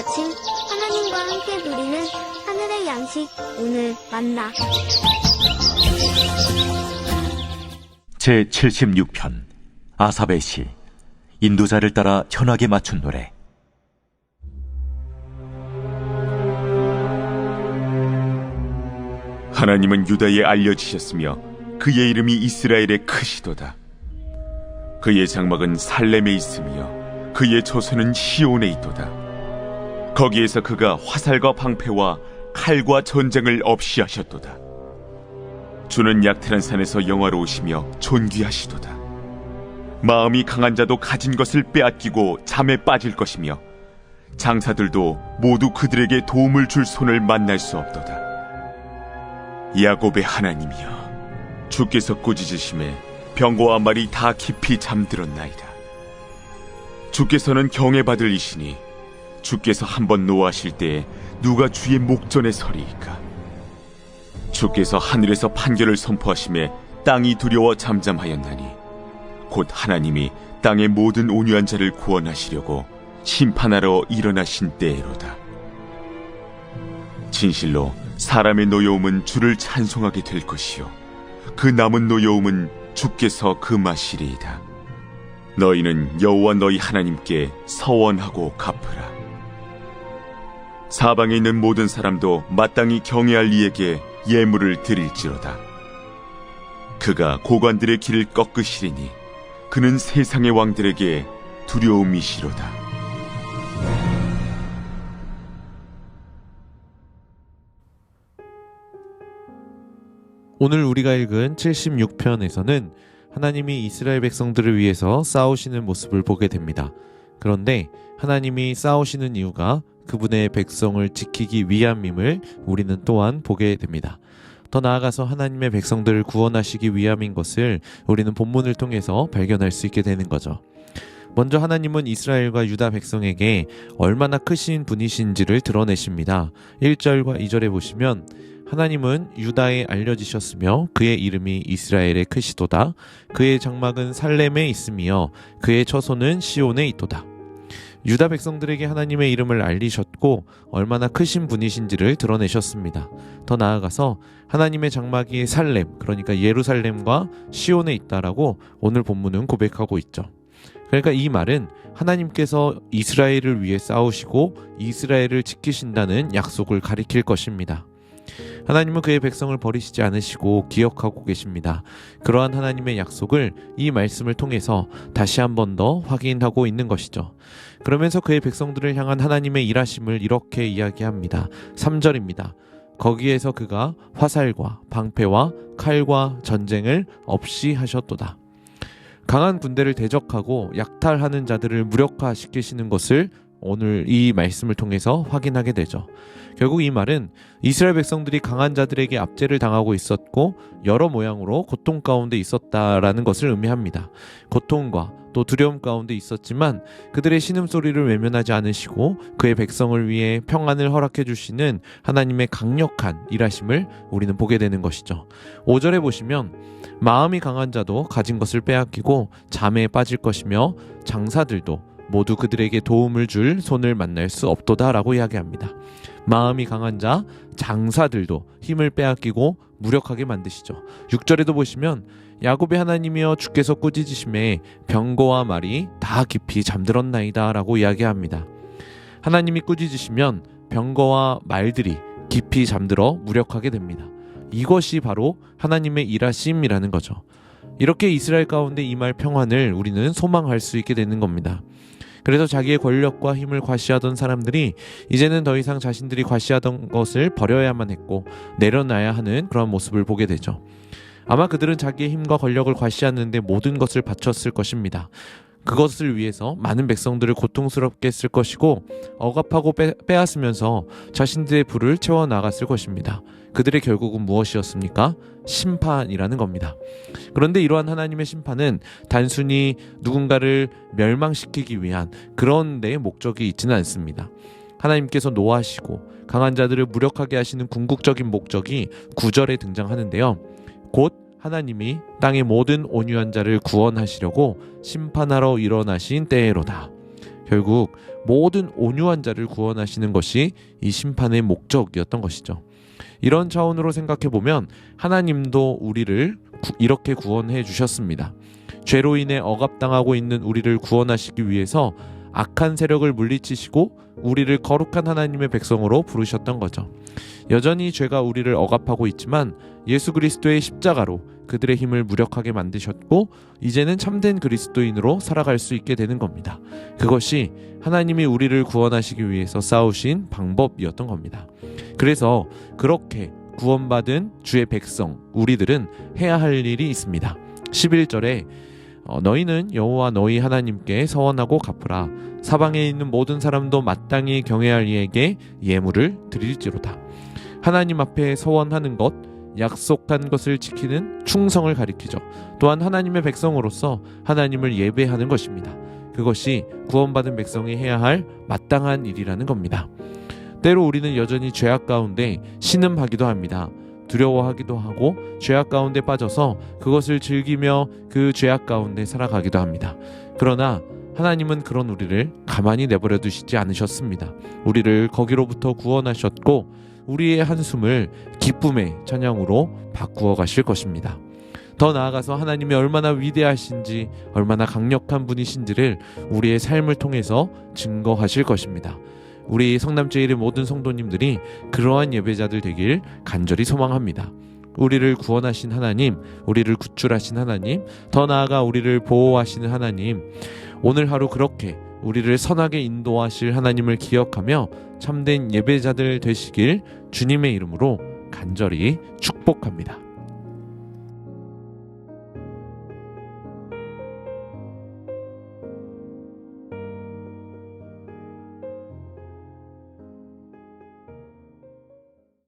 아침 하나님과 함께 누리는 하늘의 양식 오늘 만나. 제76편 아삽의 시 인도자를 따라 현악에 맞춘 노래. 하나님은 유다에 알려지셨으며 그의 이름이 이스라엘에 크시도다. 그의 장막은 살렘에 있으며 그의 처소는 시온에 있도다. 거기에서 그가 화살과 방패와 칼과 전쟁을 없이 하셨도다. 주는 약탈한 산에서 영화로우시며 존귀하시도다. 마음이 강한 자도 가진 것을 빼앗기고 잠에 빠질 것이며 장사들도 모두 그들에게 도움을 줄 손을 만날 수 없도다. 야곱의 하나님이여, 주께서 꾸짖으심에 병거와 말이 다 깊이 잠들었나이다. 주께서는 경외받을 이시니 주께서 한번 노하실 때에 누가 주의 목전에 서리이까. 주께서 하늘에서 판결을 선포하심에 땅이 두려워 잠잠하였나니 곧 하나님이 땅의 모든 온유한 자를 구원하시려고 심판하러 일어나신 때에로다. 진실로 사람의 노여움은 주를 찬송하게 될 것이요 그 남은 노여움은 주께서 금하시리이다. 너희는 여호와 너희 하나님께 서원하고 갚으라. 사방에 있는 모든 사람도 마땅히 경외할 이에게 예물을 드릴지로다. 그가 고관들의 길을 꺾으시리니 그는 세상의 왕들에게 두려움이시로다. 오늘 우리가 읽은 76편에서는 하나님이 이스라엘 백성들을 위해서 싸우시는 모습을 보게 됩니다. 그런데 하나님이 싸우시는 이유가 그분의 백성을 지키기 위함임을 우리는 또한 보게 됩니다. 더 나아가서 하나님의 백성들을 구원하시기 위함인 것을 우리는 본문을 통해서 발견할 수 있게 되는 거죠. 먼저 하나님은 이스라엘과 유다 백성에게 얼마나 크신 분이신지를 드러내십니다. 1절과 2절에 보시면 하나님은 유다에 알려지셨으며 그의 이름이 이스라엘에 크시도다. 그의 장막은 살렘에 있으며 그의 처소는 시온에 있도다. 유다 백성들에게 하나님의 이름을 알리셨고 얼마나 크신 분이신지를 드러내셨습니다. 더 나아가서 하나님의 장막이 살렘, 그러니까 예루살렘과 시온에 있다라고 오늘 본문은 고백하고 있죠. 그러니까 이 말은 하나님께서 이스라엘을 위해 싸우시고 이스라엘을 지키신다는 약속을 가리킬 것입니다. 하나님은 그의 백성을 버리시지 않으시고 기억하고 계십니다. 그러한 하나님의 약속을 이 말씀을 통해서 다시 한 번 더 확인하고 있는 것이죠. 그러면서 그의 백성들을 향한 하나님의 일하심을 이렇게 이야기합니다. 3절입니다. 거기에서 그가 화살과 방패와 칼과 전쟁을 없이 하셨도다. 강한 군대를 대적하고 약탈하는 자들을 무력화시키시는 것을 오늘 이 말씀을 통해서 확인하게 되죠. 결국 이 말은 이스라엘 백성들이 강한 자들에게 압제를 당하고 있었고 여러 모양으로 고통 가운데 있었다라는 것을 의미합니다. 고통과 또 두려움 가운데 있었지만 그들의 신음소리를 외면하지 않으시고 그의 백성을 위해 평안을 허락해 주시는 하나님의 강력한 일하심을 우리는 보게 되는 것이죠. 5절에 보시면 마음이 강한 자도 가진 것을 빼앗기고 잠에 빠질 것이며 장사들도 모두 그들에게 도움을 줄 손을 만날 수 없도다라고 이야기합니다. 마음이 강한 자, 장사들도 힘을 빼앗기고 무력하게 만드시죠. 6절에도 보시면 야곱의 하나님이여 주께서 꾸짖으심에 병거와 말이 다 깊이 잠들었나이다 라고 이야기합니다. 하나님이 꾸짖으시면 병거와 말들이 깊이 잠들어 무력하게 됩니다. 이것이 바로 하나님의 일하심이라는 거죠. 이렇게 이스라엘 가운데 임할 평안을 우리는 소망할 수 있게 되는 겁니다. 그래서 자기의 권력과 힘을 과시하던 사람들이 이제는 더 이상 자신들이 과시하던 것을 버려야만 했고 내려놔야 하는 그런 모습을 보게 되죠. 아마 그들은 자기의 힘과 권력을 과시하는데 모든 것을 바쳤을 것입니다. 그것을 위해서 많은 백성들을 고통스럽게 했을 것이고 억압하고 빼앗으면서 자신들의 부를 채워나갔을 것입니다. 그들의 결국은 무엇이었습니까? 심판이라는 겁니다. 그런데 이러한 하나님의 심판은 단순히 누군가를 멸망시키기 위한 그런 데의 목적이 있지는 않습니다. 하나님께서 노하시고 강한 자들을 무력하게 하시는 궁극적인 목적이 9절에 등장하는데요. 곧 하나님이 땅의 모든 온유한 자를 구원하시려고 심판하러 일어나신 때에로다. 결국 모든 온유한 자를 구원하시는 것이 이 심판의 목적이었던 것이죠. 이런 차원으로 생각해보면 하나님도 우리를 이렇게 구원해 주셨습니다. 죄로 인해 억압당하고 있는 우리를 구원하시기 위해서 악한 세력을 물리치시고 우리를 거룩한 하나님의 백성으로 부르셨던 거죠. 여전히 죄가 우리를 억압하고 있지만 예수 그리스도의 십자가로 그들의 힘을 무력하게 만드셨고 이제는 참된 그리스도인으로 살아갈 수 있게 되는 겁니다. 그것이 하나님이 우리를 구원하시기 위해서 쌓으신 방법이었던 겁니다. 그래서 그렇게 구원받은 주의 백성 우리들은 해야 할 일이 있습니다. 11절에 너희는 여호와 너희 하나님께 서원하고 갚으라. 사방에 있는 모든 사람도 마땅히 경외할 이에게 예물을 드릴지로다. 하나님 앞에 서원하는 것, 약속한 것을 지키는 충성을 가리키죠. 또한 하나님의 백성으로서 하나님을 예배하는 것입니다. 그것이 구원받은 백성이 해야 할 마땅한 일이라는 겁니다. 때로 우리는 여전히 죄악 가운데 신음하기도 합니다. 두려워하기도 하고 죄악 가운데 빠져서 그것을 즐기며 그 죄악 가운데 살아가기도 합니다. 그러나 하나님은 그런 우리를 가만히 내버려 두시지 않으셨습니다. 우리를 거기로부터 구원하셨고 우리의 한숨을 기쁨의 찬양으로 바꾸어 가실 것입니다. 더 나아가서 하나님이 얼마나 위대하신지 얼마나 강력한 분이신지를 우리의 삶을 통해서 증거하실 것입니다. 우리 성남제일의 모든 성도님들이 그러한 예배자들 되길 간절히 소망합니다. 우리를 구원하신 하나님, 우리를 구출하신 하나님, 더 나아가 우리를 보호하시는 하나님, 오늘 하루 그렇게 우리를 선하게 인도하실 하나님을 기억하며 참된 예배자들 되시길 주님의 이름으로 간절히 축복합니다.